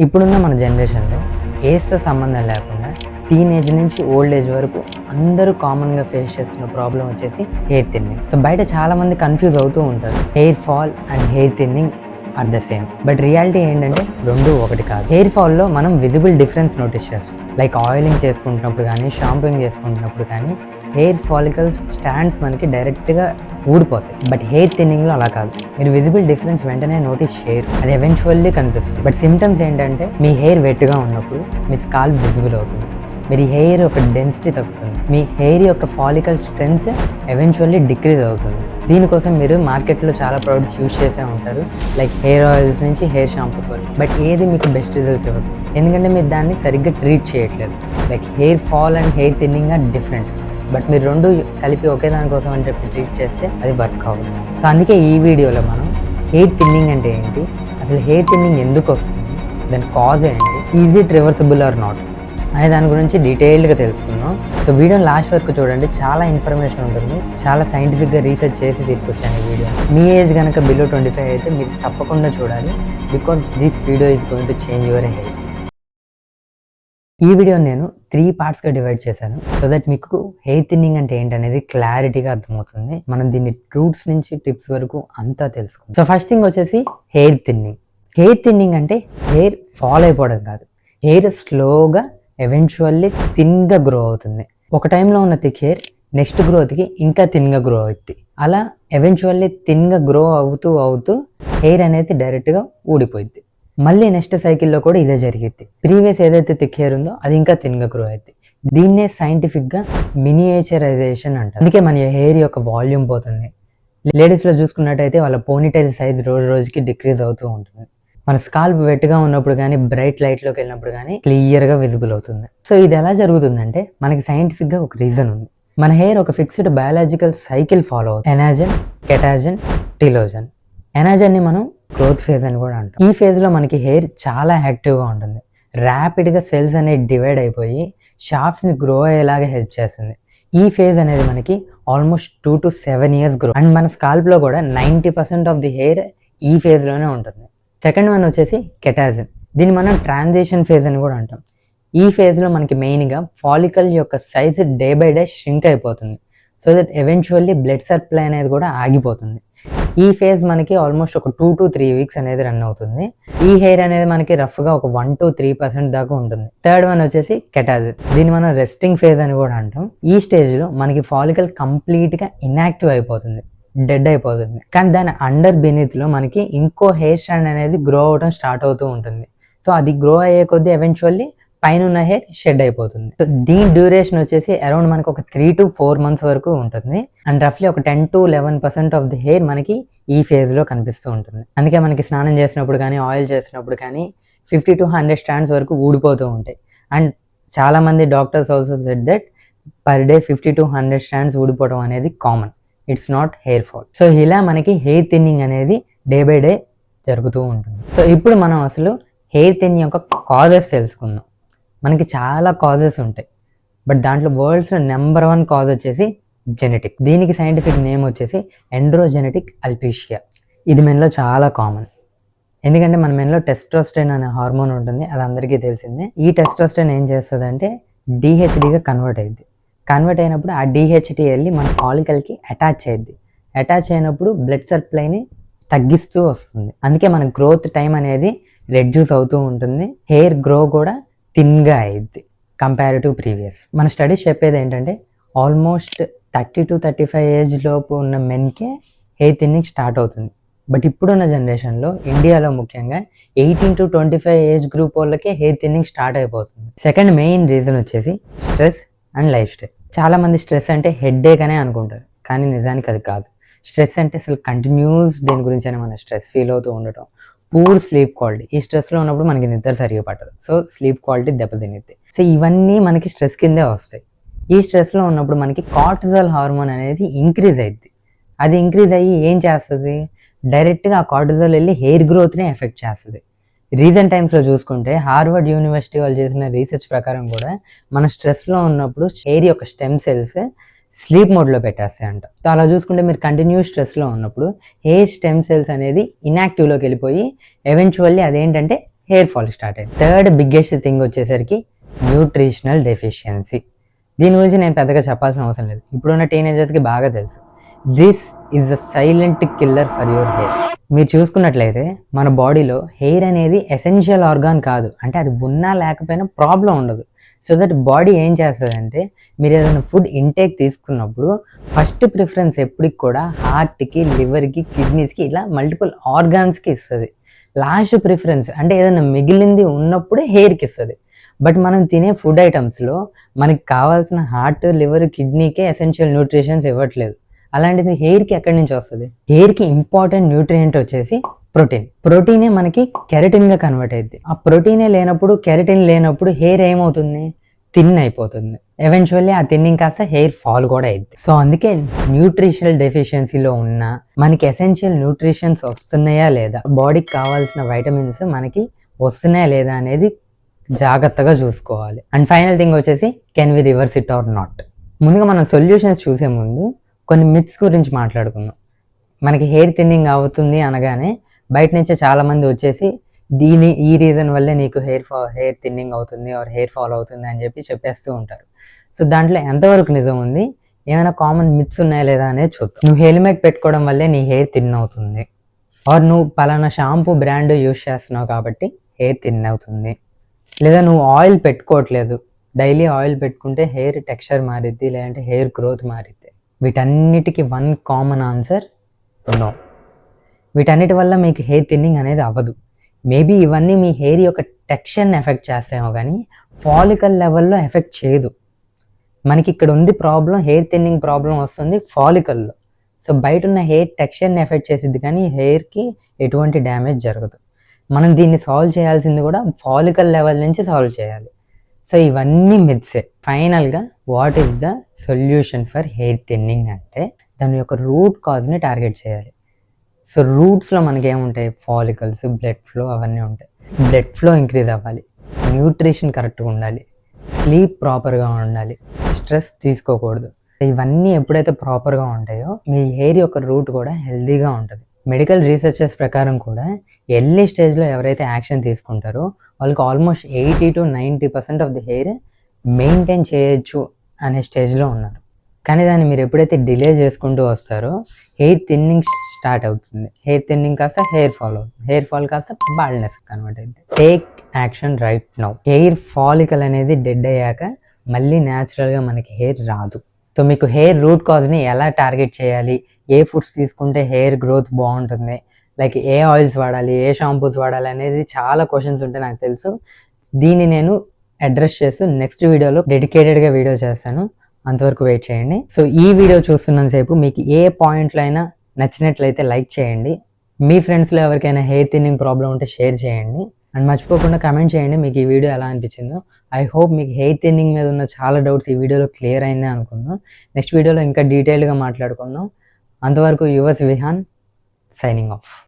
ఇప్పుడున్న మన జనరేషన్లో ఏజ్తో సంబంధం లేకుండా టీనేజ్ నుంచి ఓల్డ్ ఏజ్ వరకు అందరూ కామన్గా ఫేస్ చేస్తున్న ప్రాబ్లం వచ్చేసి హెయిర్ థిన్నింగ్. సో బయట చాలామంది కన్ఫ్యూజ్ అవుతూ ఉంటారు. Hair fall and hair thinning are the same, but reality ఏంటంటే రెండు ఒకటి కాదు. హెయిర్ ఫాల్లో మనం విజిబుల్ డిఫరెన్స్ నోటీస్ చేస్తాం. లైక్ ఆయిలింగ్ చేసుకుంటున్నప్పుడు కానీ, షాంపూయింగ్ చేసుకుంటున్నప్పుడు కానీ హెయిర్ ఫాలికల్స్ స్టాండ్స్ మనకి డైరెక్ట్గా ఊడిపోతాయి. బట్ హెయిర్ థిన్నింగ్లో అలా కాదు. మీరు విజిబుల్ డిఫరెన్స్ వెంటనే నోటీస్ చేయరు, అది ఎవెన్చువల్లీ కనిపిస్తుంది. బట్ సిమ్టమ్స్ ఏంటంటే మీ హెయిర్ వెట్గా ఉన్నప్పుడు మీ స్కాల్ప్ విజిబుల్ అవుతుంది, మీ హెయిర్ యొక్క డెన్సిటీ తగ్గుతుంది, మీ హెయిర్ యొక్క ఫాలికల్ స్ట్రెంగ్త్ ఎవెన్చువల్లీ డిక్రీజ్ అవుతుంది. దీనికోసం మీరు మార్కెట్లో చాలా ప్రోడక్ట్స్ యూజ్ చేసే ఉంటారు, లైక్ హెయిర్ ఆయిల్స్ నుంచి హెయిర్ షాంపూస్ వరకు. బట్ ఏది మీకు బెస్ట్ రిజల్ట్స్ ఇవ్వదు, ఎందుకంటే మీరు దాన్ని సరిగ్గా ట్రీట్ చేయట్లేదు. Like hair fall and hair thinning are different, but మీరు రెండు కలిపి ఒకే దానికోసం అని చెప్పి ట్రీట్ చేస్తే అది వర్క్ అవ్వదు. సో అందుకే ఈ వీడియోలో మనం హెయిర్ థిన్నింగ్ అంటే ఏంటి, అసలు హెయిర్ థిన్నింగ్ ఎందుకు వస్తుంది, దాని కాజ్ ఏంటి, is it reversible or not అనే దాని గురించి డీటెయిల్డ్గా తెలుసుకుందాం. సో వీడియోని లాస్ట్ వరకు చూడండి, చాలా ఇన్ఫర్మేషన్ ఉంటుంది. చాలా సైంటిఫిక్గా రీసెర్చ్ చేసి తీసుకొచ్చాను ఈ వీడియో. మీ ఏజ్ కనుక బిలో 25 అయితే మీరు తప్పకుండా చూడాలి, because this video is going to change your hair. ఈ వీడియోని నేను 3 పార్ట్స్గా డివైడ్ చేశాను, సో దట్ మీకు హెయిర్ థిన్నింగ్ అంటే ఏంటనేది క్లారిటీగా అర్థమవుతుంది. మనం దీన్ని రూట్స్ నుంచి టిప్స్ వరకు అంతా తెలుసుకుందాం. సో ఫస్ట్ థింగ్ వచ్చేసి హెయిర్ థిన్నింగ్. హెయిర్ థిన్నింగ్ అంటే హెయిర్ ఫాల్ అయిపోవడం కాదు, హెయిర్ స్లోగా ఎవెన్చువల్లీ థిన్గా గ్రో అవుతుంది. ఒక టైంలో ఉన్న థిక్ హెయిర్ నెక్స్ట్ గ్రోత్కి ఇంకా థిన్గా గ్రో అవుతుంది. అలా ఎవెన్చువల్లీ థిన్గా గ్రో అవుతూ హెయిర్ అనేది డైరెక్ట్గా ఊడిపోయింది. మళ్ళీ నెక్స్ట్ సైకిల్లో కూడా ఇదే జరిగింది. ప్రీవియస్ ఏదైతే థిక్ హెయిర్ ఉందో అది ఇంకా థిన్గా గ్రో అవుతుంది. దీన్నే సైంటిఫిక్గా మినియేచరైజేషన్ అంటారు. అందుకే మన హెయిర్ యొక్క వాల్యూమ్ పోతుంది. లేడీస్లో చూసుకున్నట్టయితే వాళ్ళ పోనీటైల్ సైజ్ రోజు రోజుకి డిక్రీజ్ అవుతూ ఉంటుంది. మన స్కాల్ప్ వెట్గా ఉన్నప్పుడు కానీ, బ్రైట్ లైట్లోకి వెళ్ళినప్పుడు కానీ క్లియర్గా విజిబుల్ అవుతుంది. సో ఇది ఎలా జరుగుతుందంటే మనకి సైంటిఫిక్గా ఒక రీజన్ ఉంది. మన హెయిర్ ఒక ఫిక్స్డ్ బయాలజికల్ సైకిల్ ఫాలో అవుతుంది. Anagen, catagen, telogen. ఎనాజన్ని మనం గ్రోత్ ఫేజ్ అని కూడా అంటాం. ఈ ఫేజ్లో మనకి హెయిర్ చాలా యాక్టివ్గా ఉంటుంది. ర్యాపిడ్గా సెల్స్ అనేవి డివైడ్ అయిపోయి షాఫ్ట్స్ని గ్రో అయ్యేలాగా హెల్ప్ చేస్తుంది. ఈ ఫేజ్ అనేది మనకి almost 2 to 7 years grow. And మన స్కాల్ప్లో కూడా 90% ఆఫ్ ది హెయిర్ ఈ ఫేజ్లోనే ఉంటుంది. సెకండ్ వన్ వచ్చేసి కెటాజన్. దీన్ని మనం ట్రాన్సిషన్ ఫేజ్ అని కూడా అంటాం. ఈ ఫేజ్లో మనకి మెయిన్గా ఫాలికల్ యొక్క size day by day shrink అయిపోతుంది, so that eventually blood supply అనేది కూడా ఆగిపోతుంది. ఈ ఫేజ్ మనకి ఆల్మోస్ట్ ఒక 2 to 3 weeks అనేది రన్ అవుతుంది. ఈ హెయిర్ అనేది మనకి రఫ్గా ఒక 1 to 3% దాకా ఉంటుంది. థర్డ్ వన్ వచ్చేసి కెటాజన్. దీన్ని మనం రెస్టింగ్ ఫేజ్ అని కూడా అంటాం. ఈ స్టేజ్లో మనకి ఫాలికల్ కంప్లీట్గా ఇన్యాక్టివ్ అయిపోతుంది, డెడ్ అయిపోతుంది. కానీ దాని అండర్ బీనీత్లో మనకి ఇంకో హెయిర్ స్టాండ్ అనేది గ్రో అవడం స్టార్ట్ అవుతూ ఉంటుంది. సో అది గ్రో అయ్యే కొద్దీ ఎవెన్చువల్లీ పైన ఉన్న హెయిర్ షెడ్ అయిపోతుంది. సో దీని డ్యూరేషన్ వచ్చేసి అరౌండ్ మనకి ఒక 3 to 4 months వరకు ఉంటుంది. అండ్ రఫ్లీ ఒక 10 to 11% ఆఫ్ ది హెయిర్ మనకి ఈ ఫేజ్లో కనిపిస్తూ ఉంటుంది. అందుకే మనకి స్నానం చేసినప్పుడు కానీ, ఆయిల్ చేసినప్పుడు కానీ 50 to 100 స్టాండ్స్ వరకు ఊడిపోతూ ఉంటాయి. అండ్ చాలామంది doctors also said that per day 50 to 100 strands ఊడిపోవడం అనేది common, it's not hair fall. So ఇలా మనకి హెయిర్ థిన్నింగ్ అనేది డే బై డే జరుగుతూ ఉంటుంది. సో ఇప్పుడు మనం అసలు హెయిర్ థిన్నింగ్ యొక్క కాజెస్ తెలుసుకుందాం. మనకి చాలా కాజెస్ ఉంటాయి, బట్ దాంట్లో వరల్డ్స్లో నెంబర్ 1 కాజ్ వచ్చేసి జెనెటిక్. దీనికి సైంటిఫిక్ నేమ్ వచ్చేసి ఎండ్రోజెనెటిక్ అల్పీషియా. ఇది మెన్లో చాలా కామన్, ఎందుకంటే మన మెన్లో టెస్టోస్టెరాన్ అనే హార్మోన్ ఉంటుంది, అది అందరికీ తెలిసిందే. ఈ టెస్టోస్టెరాన్ ఏం చేస్తుంది అంటే డిహెచ్డిగా కన్వర్ట్ అయ్యింది. కన్వర్ట్ అయినప్పుడు ఆ డిహెచ్డి వెళ్ళి మన ఫాలికల్కి అటాచ్ అయ్యింది. అటాచ్ అయినప్పుడు బ్లడ్ సప్లైని తగ్గిస్తూ వస్తుంది. అందుకే మన గ్రోత్ టైం అనేది రెడ్యూస్ అవుతూ ఉంటుంది. హెయిర్ గ్రో కూడా థిన్గా అయ్యిద్ది కంపారిటివ్ ప్రీవియస్. మన స్టడీస్ చెప్పేది ఏంటంటే ఆల్మోస్ట్ 30 to 35 ఏజ్ లోపు ఉన్న మెన్కే హెయిర్ థిన్నింగ్ స్టార్ట్ అవుతుంది. బట్ ఇప్పుడున్న జనరేషన్లో ఇండియాలో ముఖ్యంగా 18 to 25 ఏజ్ గ్రూప్ వాళ్ళకే హెయిర్ థిన్నింగ్ స్టార్ట్ అయిపోతుంది. సెకండ్ మెయిన్ రీజన్ వచ్చేసి స్ట్రెస్ అండ్ లైఫ్ స్టైల్. చాలామంది స్ట్రెస్ అంటే హెడ్ఏక్ అనే అనుకుంటారు, కానీ నిజానికి అది కాదు. స్ట్రెస్ అంటే అసలు కంటిన్యూస్ దేని గురించి అయినా మనం స్ట్రెస్ ఫీల్ అవుతూ ఉండటం, పూర్ స్లీప్ క్వాలిటీ. ఈ స్ట్రెస్లో ఉన్నప్పుడు మనకి నిద్ర సరిగా పట్టదు, సో స్లీప్ క్వాలిటీ దెబ్బతినిద్ది. సో ఇవన్నీ మనకి స్ట్రెస్ కిందే వస్తాయి. ఈ స్ట్రెస్లో ఉన్నప్పుడు మనకి కార్టిజాల్ హార్మోన్ అనేది ఇంక్రీజ్ అయ్యిద్ది. అది ఇంక్రీజ్ అయ్యి ఏం చేస్తుంది, డైరెక్ట్గా ఆ కార్టిజాల్ వెళ్ళి హెయిర్ గ్రోత్ని ఎఫెక్ట్ చేస్తుంది. రీసెంట్ టైమ్స్లో చూసుకుంటే హార్వర్డ్ యూనివర్సిటీ వాళ్ళు చేసిన రీసెర్చ్ ప్రకారం కూడా మన స్ట్రెస్లో ఉన్నప్పుడు హెయిర్ యొక్క స్టెమ్ సెల్స్ స్లీప్ మోడ్లో పెట్టేస్తాయి అంట. సో అలా చూసుకుంటే మీరు కంటిన్యూస్ స్ట్రెస్లో ఉన్నప్పుడు హెయిర్ స్టెమ్ సెల్స్ అనేది ఇన్యాక్టివ్లోకి వెళ్ళిపోయి ఎవెన్చువల్లీ అదేంటంటే హెయిర్ ఫాల్ స్టార్ట్ అయింది. థర్డ్ బిగ్గెస్ట్ థింగ్ వచ్చేసరికి న్యూట్రిషనల్ డెఫిషియన్సీ. దీని గురించి నేను పెద్దగా చెప్పాల్సిన అవసరం లేదు, ఇప్పుడున్న టీనేజర్స్కి బాగా తెలుసు. This is a silent killer for your hair. మీరు చూసుకున్నట్లయితే మన బాడీలో హెయిర్ అనేది ఎసెన్షియల్ ఆర్గాన్ కాదు, అంటే అది ఉన్నా లేకపోయినా ప్రాబ్లం ఉండదు. సో దట్ బాడీ ఏం చేస్తుందంటే, మీరు ఏదైనా ఫుడ్ ఇంటేక్ తీసుకున్నప్పుడు ఫస్ట్ ప్రిఫరెన్స్ ఎప్పటికి కూడా హార్ట్కి, లివర్కి, కిడ్నీస్కి, ఇలా మల్టిపుల్ ఆర్గాన్స్కి ఇస్తుంది. లాస్ట్ ప్రిఫరెన్స్ అంటే ఏదైనా మిగిలింది ఉన్నప్పుడే హెయిర్కి ఇస్తుంది. బట్ మనం తినే ఫుడ్ ఐటమ్స్లో మనకి కావాల్సిన హార్ట్, లివర్, కిడ్నీకే ఎసెన్షియల్ న్యూట్రిషన్స్ ఇవ్వట్లేదు. అలాంటిది హెయిర్కి ఎక్కడి నుంచి వస్తుంది? హెయిర్కి ఇంపార్టెంట్ న్యూట్రియంట్ వచ్చేసి ప్రోటీన్. ప్రోటీనే మనకి కెరటిన్గా కన్వర్ట్ అయ్యింది. ఆ ప్రోటీనే లేనప్పుడు, కెరటిన్ లేనప్పుడు హెయిర్ ఏమవుతుంది? థిన్ అయిపోతుంది. ఎవెన్చువల్లీ ఆ థిన్నింగ్ కాస్త హెయిర్ ఫాల్ కూడా అయింది. సో అందుకే న్యూట్రిషనల్ డెఫిషియన్సీలో ఉన్న మనకి ఎసెన్షియల్ న్యూట్రిషన్స్ వస్తున్నాయా లేదా, బాడీకి కావాల్సిన వైటమిన్స్ మనకి వస్తున్నాయా లేదా అనేది జాగ్రత్తగా చూసుకోవాలి. అండ్ ఫైనల్ థింగ్ వచ్చేసి, can we reverse it or not? ముందుగా మనం సొల్యూషన్స్ చూసే ముందు కొన్ని మిత్స్ గురించి మాట్లాడుకుందాం. మనకి హెయిర్ థిన్నింగ్ అవుతుంది అనగానే బయట నుంచే చాలామంది వచ్చేసి ఈ రీజన్ వల్లే నీకు హెయిర్ థిన్నింగ్ అవుతుంది ఆర్ హెయిర్ ఫాల్ అవుతుంది అని చెప్పేస్తూ ఉంటారు. సో దాంట్లో ఎంతవరకు నిజం ఉంది, ఏమైనా కామన్ మిత్స్ ఉన్నాయా లేదా అనేది చూద్దాం. నువ్వు హెల్మెట్ పెట్టుకోవడం వల్లే నీ హెయిర్ థిన్ అవుతుంది, ఆర్ నువ్వు పలానా షాంపూ బ్రాండ్ యూస్ చేస్తున్నావు కాబట్టి హెయిర్ థిన్ అవుతుంది, లేదా నువ్వు ఆయిల్ పెట్టుకోవట్లేదు, డైలీ ఆయిల్ పెట్టుకుంటే హెయిర్ టెక్స్చర్ మారిద్ది, లేదంటే హెయిర్ గ్రోత్ మారిద్ది. వీటన్నిటికీ వన్ కామన్ ఆన్సర్, నో. వీటన్నిటి వల్ల మీకు హెయిర్ థిన్నింగ్ అనేది అవ్వదు. మేబీ ఇవన్నీ మీ హెయిర్ యొక్క టెక్స్చర్ని ఎఫెక్ట్ చేస్తాయేమో కానీ ఫాలికల్ లెవెల్లో ఎఫెక్ట్ చేయదు. మనకి ఇక్కడ ఉంది ప్రాబ్లం, హెయిర్ థిన్నింగ్ ప్రాబ్లం వస్తుంది ఫాలికల్లో. సో బయట ఉన్న హెయిర్ టెక్స్చర్ని ఎఫెక్ట్ చేసిద్ది కానీ హెయిర్కి ఎటువంటి డ్యామేజ్ జరగదు. మనం దీన్ని సాల్వ్ చేయాల్సింది కూడా ఫాలికల్ లెవెల్ నుంచి సాల్వ్ చేయాలి. సో ఇవన్నీ మిత్సే. ఫైనల్గా what is the solution for hair thinning అంటే, దాని యొక్క రూట్ కాజ్ని టార్గెట్ చేయాలి. సో రూట్స్లో మనకి ఏముంటాయి? ఫాలికల్స్, బ్లడ్ ఫ్లో, అవన్నీ ఉంటాయి. బ్లడ్ ఫ్లో ఇంక్రీజ్ అవ్వాలి, న్యూట్రిషన్ కరెక్ట్గా ఉండాలి, స్లీప్ ప్రాపర్గా ఉండాలి, స్ట్రెస్ తీసుకోకూడదు. ఇవన్నీ ఎప్పుడైతే ప్రాపర్గా ఉంటాయో మీ హెయిర్ యొక్క రూట్ కూడా హెల్దీగా ఉంటుంది. మెడికల్ రీసెర్చెస్ ప్రకారం కూడా ఎర్లీ స్టేజ్లో ఎవరైతే యాక్షన్ తీసుకుంటారో వాళ్ళకి almost 80 to 90% of the hair maintain చేయొచ్చు అనే స్టేజ్లో ఉన్నారు. కానీ దాన్ని మీరు ఎప్పుడైతే డిలే చేసుకుంటూ వస్తారో హెయిర్ థిన్నింగ్ స్టార్ట్ అవుతుంది. హెయిర్ థిన్నింగ్ కాస్త హెయిర్ ఫాల్ అవుతుంది, హెయిర్ ఫాల్ కాస్త బాల్డ్నెస్ కన్వర్ట్ అవుతుంది. Take action right now. Hair follicle అనేది డెడ్ అయ్యాక మళ్ళీ న్యాచురల్గా మనకి హెయిర్ రాదు. సో మీకు హెయిర్ రూట్ కాజ్ని ఎలా టార్గెట్ చేయాలి, ఏ ఫుడ్స్ తీసుకుంటే హెయిర్ గ్రోత్ బాగుంటుంది, లైక్ ఏ ఆయిల్స్ వాడాలి, ఏ షాంపూస్ వాడాలి అనేది చాలా క్వశ్చన్స్ ఉంటాయి నాకు తెలుసు. దీన్ని నేను అడ్రస్ చేస్తూ నెక్స్ట్ వీడియోలో డెడికేటెడ్గా వీడియో చేస్తాను, అంతవరకు వెయిట్ చేయండి. సో ఈ వీడియో చూస్తున్నంతసేపు మీకు ఏ పాయింట్లో అయినా నచ్చినట్లయితే లైక్ చేయండి, మీ ఫ్రెండ్స్లో ఎవరికైనా హెయిర్ థిన్నింగ్ ప్రాబ్లం ఉంటే షేర్ చేయండి, అండ్ మర్చిపోకుండా కమెంట్ చేయండి మీకు ఈ వీడియో ఎలా అనిపించిందో. ఐ హోప్ మీకు హెయిర్ థిన్నింగ్ మీద ఉన్న చాలా డౌట్స్ ఈ వీడియోలో క్లియర్ అయిందే అనుకుందాం. నెక్స్ట్ వీడియోలో ఇంకా డీటెయిల్డ్గా మాట్లాడుకుందాం. అంతవరకు యువర్స్ విహాన్ సైనింగ్ ఆఫ్.